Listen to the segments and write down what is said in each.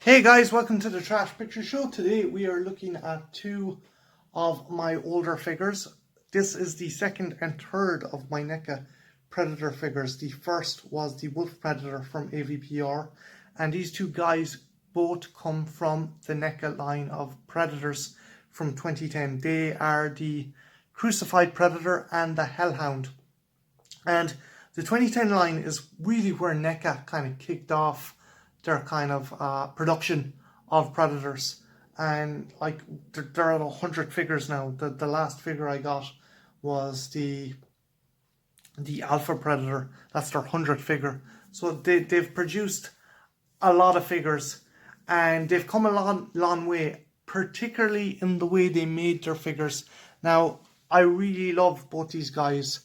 Hey guys, welcome to the Trash Picture Show. Today we are looking at two of my older figures. This is the second and third of my NECA Predator figures. The first was the Wolf Predator from AVPR, and these two guys both come from the NECA line of Predators from 2010. They are the Crucified Predator and the Hellhound. And the 2010 line is really where NECA kind of kicked off their kind of production of Predators, and like they're at 100 figures now. The last figure I got was the Alpha Predator. That's their 100th figure. So they've produced a lot of figures, and they've come a long way, particularly in the way they made their figures. Now, I really love both these guys,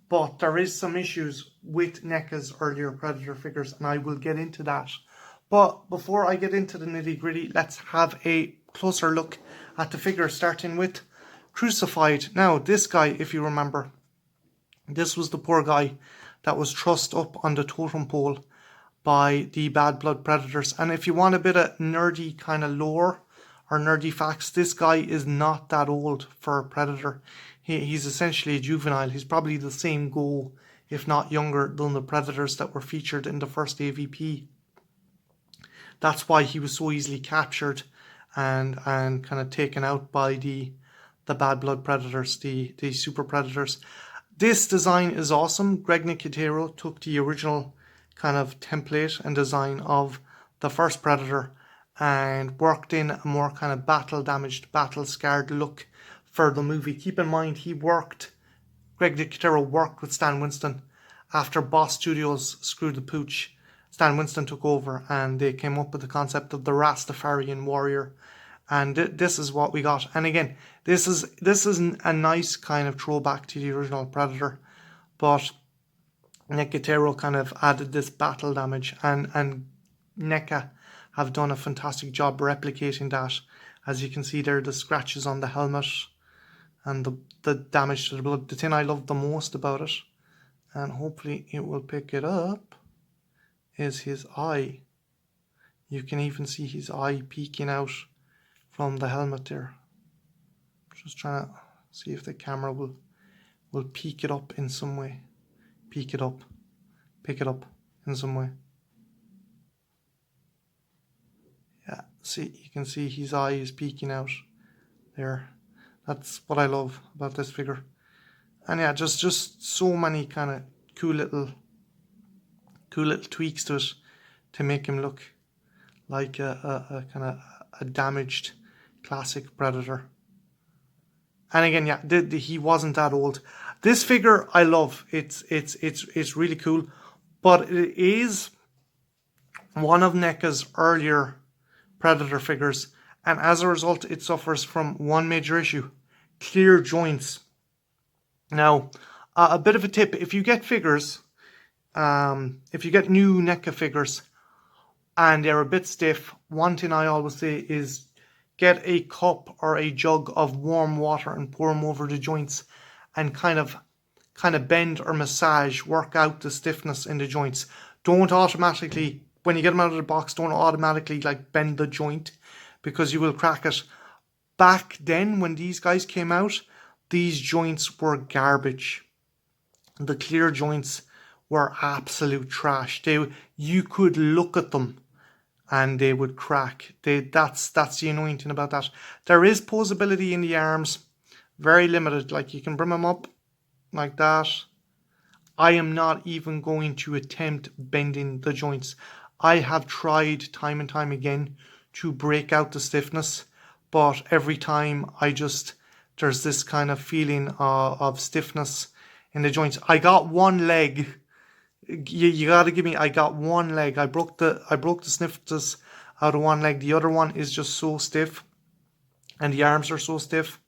but there is some issues with NECA's earlier Predator figures, and I will get into that. But before I get into the nitty gritty, let's have a closer look at the figure, starting with Crucified. Now, this guy, if you remember, this was the poor guy that was trussed up on the totem pole by the Bad Blood Predators. And if you want a bit of nerdy kind of lore or nerdy facts, this guy is not that old for a Predator. He's essentially a juvenile. He's probably the same go, if not younger, than the Predators that were featured in the first AVP. That's why he was so easily captured and kind of taken out by the Bad Blood Predators, the Super Predators. This design is awesome. Greg Nicotero took the original kind of template and design of the first Predator and worked in a more kind of battle-damaged, battle-scarred look for the movie. Keep in mind, Greg Nicotero worked with Stan Winston. After Boss Studios screwed the pooch, Stan Winston took over and they came up with the concept of the Rastafarian warrior, and this is what we got. And again, this is a nice kind of throwback to the original Predator, but Nicotero kind of added this battle damage, and NECA have done a fantastic job replicating that. As you can see there, the scratches on the helmet and the damage to the blood. The thing I love the most about it, and hopefully it will pick it up, is his eye. You can even see his eye peeking out from the helmet there. Just trying to see if the camera will peek it up in some way. Peek it up. Pick it up in some way. Yeah, see, you can see his eye is peeking out there. That's what I love about this figure. And yeah, just so many kind of cool little tweaks to it to make him look like a kind of a damaged classic Predator. And again, yeah, he wasn't that old. This figure I love. It's really cool, but it is one of NECA's earlier Predator figures, and as a result, it suffers from one major issue: clear joints. Now, a bit of a tip: if you get figures, if you get new NECA figures and they're a bit stiff, one thing I always say is get a cup or a jug of warm water and pour them over the joints and kind of bend or massage, work out the stiffness in the joints. Don't automatically, when you get them out of the box, don't automatically like bend the joint, because you will crack it. Back then, when these guys came out, these joints were garbage. The clear joints were absolute trash. You could look at them and they would crack. That's the annoying thing about that. There is posability in the arms, very limited. Like, you can bring them up like that. I am not even going to attempt bending the joints. I have tried time and time again to break out the stiffness, but every time there's this kind of feeling of stiffness in the joints. I got one leg. You gotta give me. I got one leg. I broke the snifters out of one leg. The other one is just so stiff, and the arms are so stiff.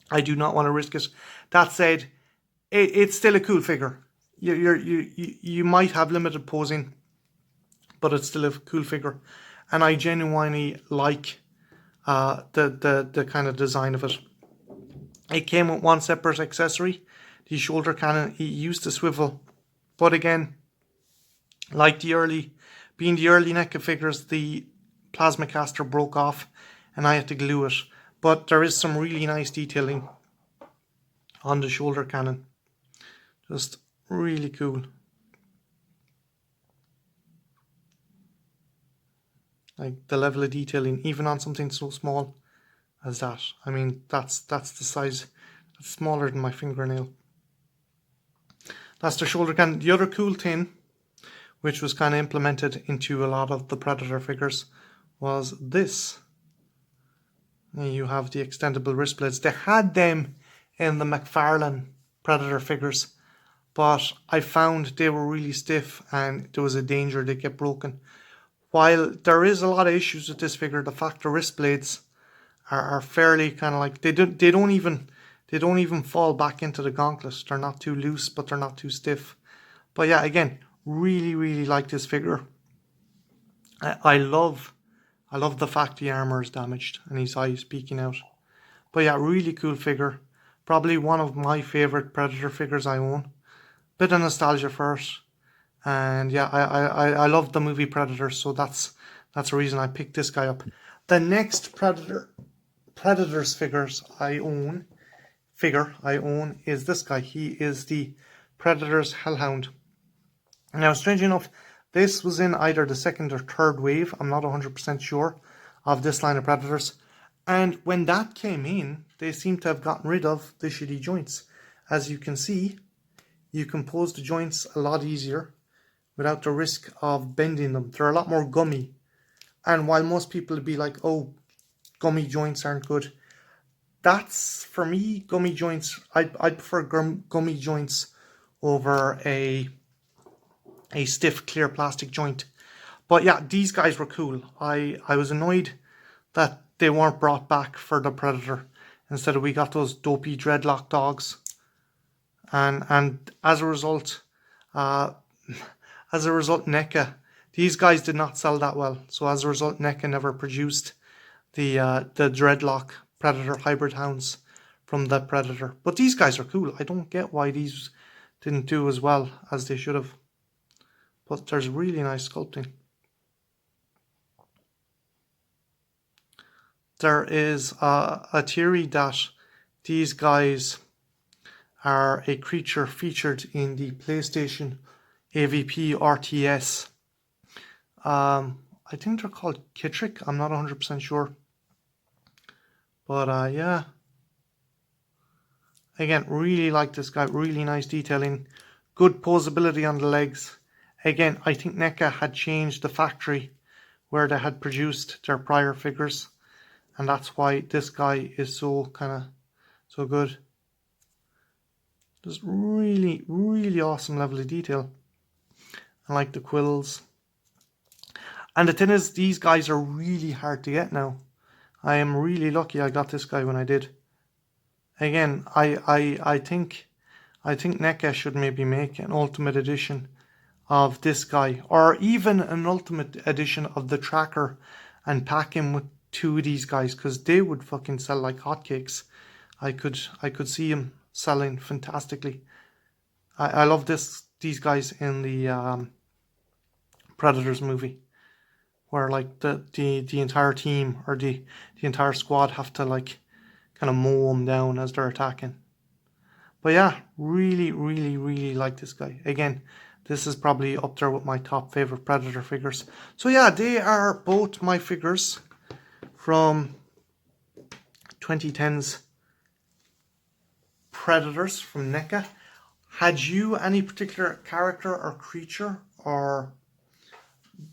I do not want to risk it. That said, it's still a cool figure. You might have limited posing, but it's still a cool figure, and I genuinely like the kind of design of it. It came with one separate accessory. The shoulder cannon, it used to swivel. But again, like being the early NECA figures, the plasma caster broke off and I had to glue it. But there is some really nice detailing on the shoulder cannon. Just really cool. Like the level of detailing, even on something so small as that. I mean, that's the size. That's smaller than my fingernail. That's the shoulder cannon. The other cool thing, which was kind of implemented into a lot of the Predator figures, was this. You have the extendable wrist blades. They had them in the McFarlane Predator figures, but I found they were really stiff and there was a danger they get broken. While there is a lot of issues with this figure, the fact the wrist blades are fairly kind of like, they don't even fall back into the gauntlet. They're not too loose, but they're not too stiff. But yeah, again, really like this figure. I love the fact the armor is damaged and his eyes peeking out. But yeah, really cool figure. Probably one of my favorite Predator figures I own. Bit of nostalgia first. And yeah, I love the movie Predator, so that's the reason I picked this guy up. The next Predators figures I own is this guy. He is the Predator's Hellhound. Now, strange enough, this was in either the second or third wave, I'm not 100% sure, of this line of Predators. And when that came in, they seem to have gotten rid of the shitty joints. As you can see, you can pose the joints a lot easier without the risk of bending them. They're a lot more gummy. And while most people would be like, oh, gummy joints aren't good, that's, for me, gummy joints, I prefer gummy joints over a stiff clear plastic joint. But yeah, these guys were cool. I was annoyed that they weren't brought back for the Predator. Instead, we got those dopey dreadlock dogs. And as a result, NECA, these guys did not sell that well. So as a result, NECA never produced the dreadlock Predator hybrid hounds from the Predator. But these guys are cool. I don't get why these didn't do as well as they should have. But there's really nice sculpting. There is a theory that these guys are a creature featured in the PlayStation AVP RTS. I think they're called Kittrick. I'm not 100% sure. But yeah. Again, really like this guy. Really nice detailing. Good posability on the legs. Again, I think NECA had changed the factory where they had produced their prior figures. And that's why this guy is so good. Just really awesome level of detail. I like the quills. And the thing is, these guys are really hard to get now. I am really lucky I got this guy when I did. Again, I think NECA should maybe make an ultimate edition of this guy, or even an ultimate edition of the Tracker, and pack him with two of these guys, because they would fucking sell like hotcakes. I could see him selling fantastically. I love these guys in the Predators movie, where like the entire team or the entire squad have to like kind of mow them down as they're attacking. But yeah, really like this guy. Again, this is probably up there with my top favorite Predator figures. So yeah, they are both my figures from 2010's Predators from NECA. Had you any particular character or creature or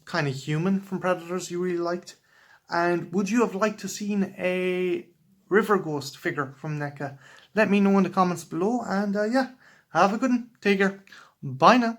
kind of human from Predators you really liked? And would you have liked to seen a River Ghost figure from NECA? Let me know in the comments below. And yeah, have a good one. Take care. Bye now.